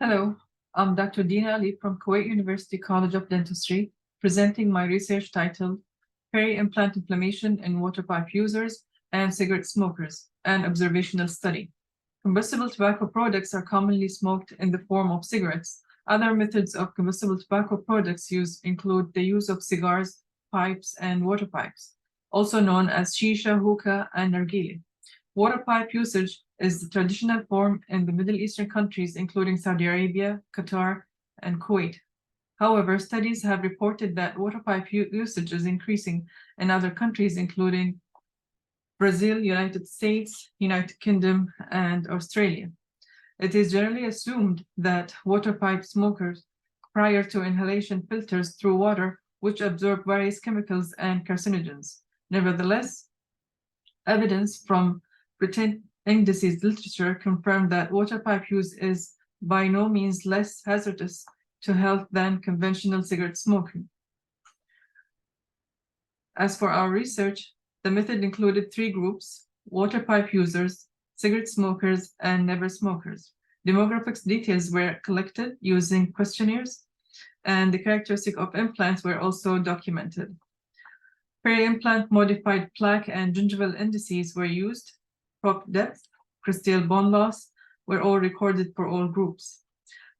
Hello, I'm Dr. Dena Ali from Kuwait University College of Dentistry, presenting my research titled Peri-Implant Inflammation in Waterpipe Users and Cigarette Smokers, an Observational Study. Combustible tobacco products are commonly smoked in the form of cigarettes. Other methods of combustible tobacco products use include the use of cigars, pipes, and water pipes, also known as shisha, hookah, and nargile. Water pipe usage is the traditional form in the Middle Eastern countries, including Saudi Arabia, Qatar, and Kuwait. However, studies have reported that water pipe usage is increasing in other countries, including Brazil, United States, United Kingdom, and Australia. It is generally assumed that water pipe smokers, prior to inhalation, filters through water, which absorb various chemicals and carcinogens. Nevertheless, evidence from Britain disease literature confirmed that water pipe use is by no means less hazardous to health than conventional cigarette smoking. As for our research, the method included 3 groups: water pipe users, cigarette smokers, and never smokers. Demographics details were collected using questionnaires, and the characteristics of implants were also documented. Peri-implant modified plaque and gingival indices were used. Prop depth, crystal bone loss were all recorded for all groups.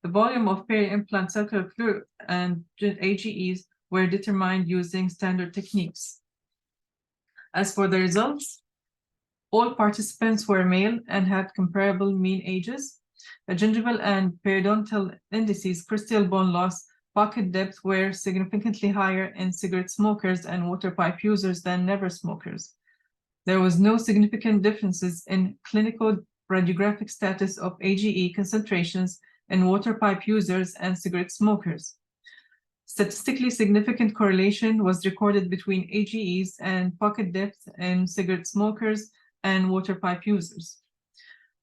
The volume of peri-implant circular fluid and AGEs were determined using standard techniques. As for the results, all participants were male and had comparable mean ages. The gingival and periodontal indices, crystal bone loss, pocket depth were significantly higher in cigarette smokers and water pipe users than never smokers. There was no significant differences in clinical radiographic status of AGE concentrations in water pipe users and cigarette smokers. Statistically significant correlation was recorded between AGEs and pocket depth in cigarette smokers and water pipe users.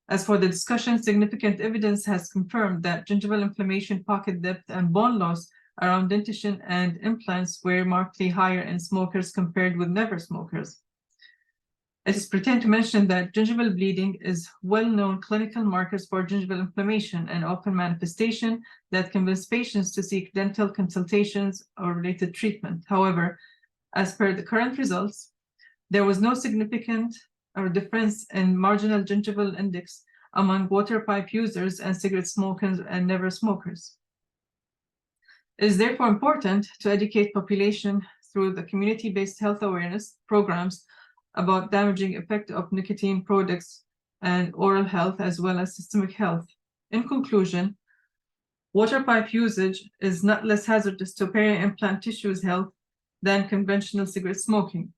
As for the discussion, significant evidence has confirmed that gingival inflammation, pocket depth, and bone loss around dentition and implants were markedly higher in smokers compared with never smokers. It is pertinent to mention that gingival bleeding is well-known clinical markers for gingival inflammation and often manifestation that convince patients to seek dental consultations or related treatment. However, as per the current results, there was no significant difference in marginal gingival index among water pipe users and cigarette smokers and never smokers. It is therefore important to educate population through the community-based health awareness programs about damaging effect of nicotine products and oral health as well as systemic health. In conclusion, water pipe usage is not less hazardous to peri-implant tissues health than conventional cigarette smoking.